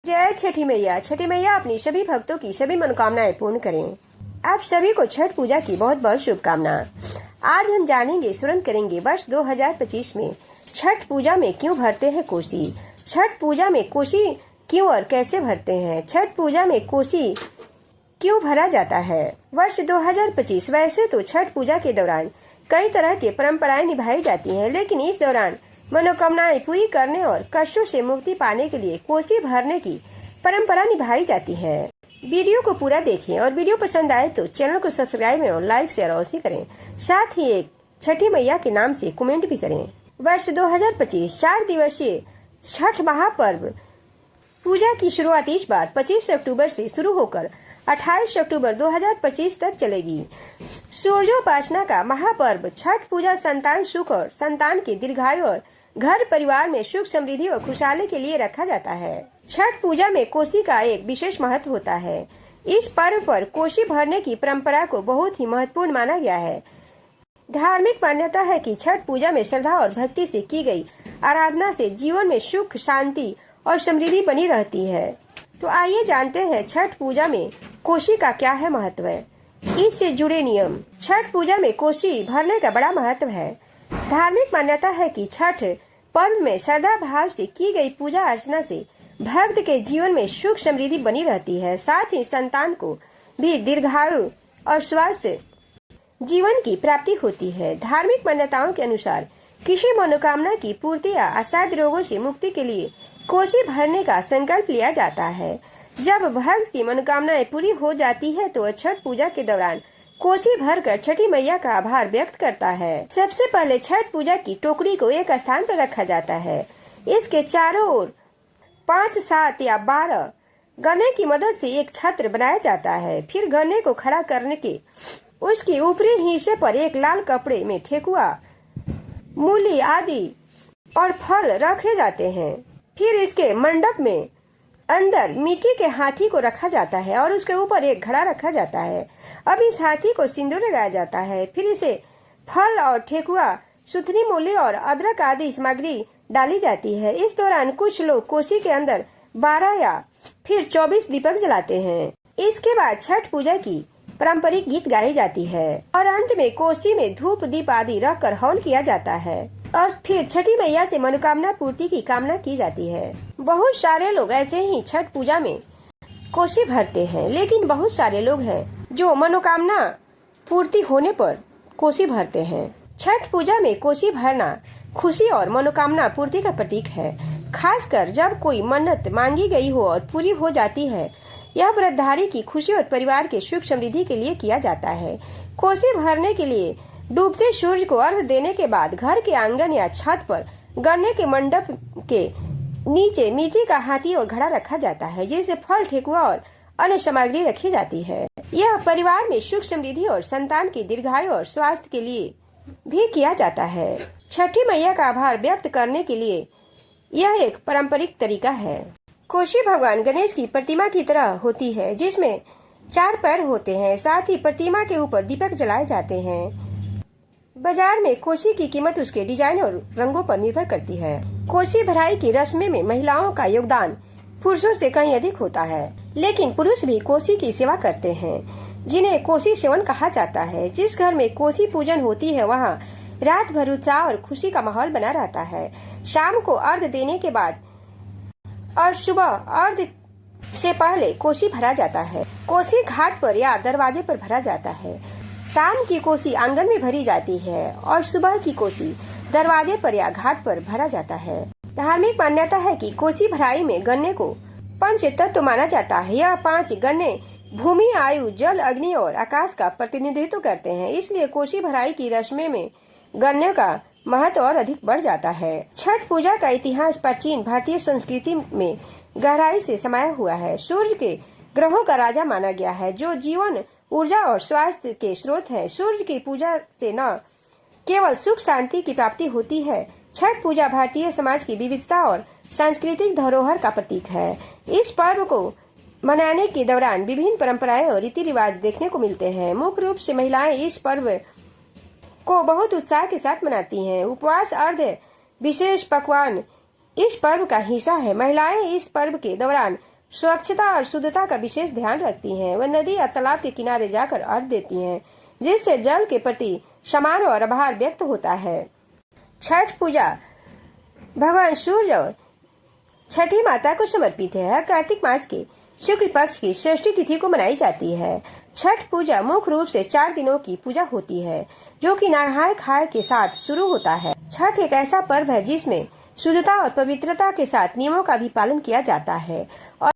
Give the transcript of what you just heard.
जय छठी मैया। छठी मैया अपनी सभी भक्तों की सभी मनोकामनाएं पूर्ण करें। आप सभी को छठ पूजा की बहुत बहुत शुभकामना। आज हम जानेंगे, स्मरण करेंगे वर्ष 2025 में छठ पूजा में क्यों भरते हैं कोसी। छठ पूजा में कोसी क्यों और कैसे भरते हैं। छठ पूजा में कोसी क्यों भरा जाता है। वर्ष 2025 वैसे तो छठ पूजा के दौरान कई तरह की परंपराएं निभाई जाती हैं, लेकिन इस दौरान मनोकामनाएं पूरी करने और कष्टों से मुक्ति पाने के लिए कोसी भरने की परंपरा निभाई जाती है। वीडियो को पूरा देखें और वीडियो पसंद आए तो चैनल को सब्सक्राइब और लाइक शेयर अवश्य करें। साथ ही एक छठी मैया के नाम से कमेंट भी करें। वर्ष 2025 4 दिवसीय छठ महापर्व पूजा की शुरुआत इस बार 25 अक्टूबर से शुरू होकर 28 अक्टूबर 2025 तक चलेगी। सूर्योपासना का महापर्व छठ पूजा संतान सुख और संतान की दीर्घायु और घर परिवार में सुख समृद्धि और खुशहाली के लिए रखा जाता है। छठ पूजा में कोसी का एक विशेष महत्व होता है। इस पर्व पर कोसी भरने की परंपरा को बहुत ही महत्वपूर्ण माना गया है। धार्मिक मान्यता है कि छठ पूजा में श्रद्धा और भक्ति से की गई आराधना से जीवन में सुख शांति और समृद्धि बनी रहती है। तो आइए जानते हैं छठ पूजा में कोसी का क्या है महत्व है, इससे जुड़े नियम। छठ पूजा में कोसी भरने का बड़ा महत्व है। धार्मिक मान्यता है कि छठ पर्व में श्रद्धा भाव से की गई पूजा अर्चना से भक्त के जीवन में सुख समृद्धि बनी रहती है। साथ ही संतान को भी दीर्घायु और स्वास्थ्य जीवन की प्राप्ति होती है। धार्मिक मान्यताओं के अनुसार किसी मनोकामना की पूर्ति या असाध्य रोगों से मुक्ति के लिए कोसी भरने का संकल्प लिया जाता है। जब भक्त की मनोकामनाएं पूरी हो जाती है तो छठ पूजा के दौरान कोसी भरकर छठी मैया का आभार व्यक्त करता है। सबसे पहले छठ पूजा की टोकरी को एक स्थान पर रखा जाता है। इसके चारों ओर 5, 7 या 12 गन्ने की मदद से एक छत्र बनाया जाता है। फिर गन्ने को खड़ा करने के उसके ऊपरी हिस्से पर एक लाल कपड़े में ठेकुआ, मूली आदि और फल रखे जाते हैं। फिर इसके मंडप में अंदर मिट्टी के हाथी को रखा जाता है और उसके ऊपर एक घड़ा रखा जाता है। अब इस हाथी को सिंदूर लगाया जाता है। फिर इसे फल और ठेकुआ, सुथनी मूली और अदरक आदि सामग्री डाली जाती है। इस दौरान कुछ लोग कोसी के अंदर 12 या फिर 24 दीपक जलाते हैं। इसके बाद छठ पूजा की पारंपरिक गीत गाई जाती है और अंत में कोसी में धूप दीप आदि रखकर हवन किया जाता है और फिर छठी मैया से मनोकामना पूर्ति की कामना की जाती है। बहुत सारे लोग ऐसे ही छठ पूजा में कोसी भरते हैं, लेकिन बहुत सारे लोग हैं जो मनोकामना पूर्ति होने पर कोसी भरते हैं। छठ पूजा में कोसी भरना खुशी और मनोकामना पूर्ति का प्रतीक है। खासकर जब कोई मन्नत मांगी गई हो और पूरी हो जाती है। यह व्रतधारी की खुशी और परिवार के सुख समृद्धि के लिए किया जाता है। कोसी भरने के लिए डूबते सूर्य को अर्घ देने के बाद घर के आंगन या छत पर गन्ने के मंडप के नीचे मिट्टी का हाथी और घड़ा रखा जाता है, जिसे फल ठेकुआ और अन्य सामग्री रखी जाती है। यह परिवार में सुख समृद्धि और संतान की दीर्घायु और स्वास्थ्य के लिए भी किया जाता है। छठी मैया का आभार व्यक्त करने के लिए यह एक पारंपरिक तरीका है। कोसी भगवान गणेश की प्रतिमा की तरह होती है, जिसमें 4 पैर होते हैं। साथ ही प्रतिमा के ऊपर दीपक जलाए जाते हैं। बाजार में कोसी की कीमत उसके डिजाइन और रंगों पर निर्भर करती है। कोसी भराई की रस्म में महिलाओं का योगदान पुरुषों से कहीं अधिक होता है, लेकिन पुरुष भी कोसी की सेवा करते हैं, जिन्हें कोसी सेवन कहा जाता है। जिस घर में कोसी पूजन होती है वहाँ रात भर उत्साह और खुशी का माहौल बना रहता है। शाम को अर्घ देने के बाद और सुबह अर्घ से पहले कोसी भरा जाता है। कोसी घाट पर या दरवाजे पर भरा जाता है। शाम की कोसी आंगन में भरी जाती है और सुबह की कोसी दरवाजे पर या घाट पर भरा जाता है। धार्मिक मान्यता है कि कोसी भराई में गन्ने को पंच तत्व माना जाता है। यह 5 गन्ने भूमि, आयु, जल, अग्नि और आकाश का प्रतिनिधित्व करते हैं। इसलिए कोसी भराई की रस्म में गन्ने का महत्व और अधिक बढ़ जाता है। छठ पूजा का इतिहास प्राचीन भारतीय संस्कृति में गहराई से समाया हुआ है। सूर्य के ग्रहों का राजा माना गया है, जो जीवन, ऊर्जा और स्वास्थ्य के स्रोत है। सूर्य की पूजा से न केवल सुख शांति की प्राप्ति होती है। छठ पूजा भारतीय समाज की विविधता और सांस्कृतिक धरोहर का प्रतीक है। इस पर्व को मनाने के दौरान विभिन्न परंपराएं और रीति रिवाज देखने को मिलते हैं। मुख्य रूप से महिलाएं इस पर्व को बहुत उत्साह के साथ मनाती हैं। उपवास, अर्घ, विशेष पकवान इस पर्व का हिस्सा है। महिलाएं इस पर्व के दौरान स्वच्छता और शुद्धता का विशेष ध्यान रखती हैं। वह नदी या तालाब के किनारे जाकर अर्घ देती हैं, जिससे जल के प्रति सम्मान और आभार व्यक्त होता है। छठ पूजा भगवान सूर्य और छठी माता को समर्पित है। कार्तिक मास के शुक्ल पक्ष की षष्ठी तिथि को मनाई जाती है। छठ पूजा मुख्य रूप से 4 दिनों की पूजा होती है, जो कि नहाय खाए के साथ शुरू होता है। छठ एक ऐसा पर्व है जिसमें शुद्धता और पवित्रता के साथ नियमों का भी पालन किया जाता है और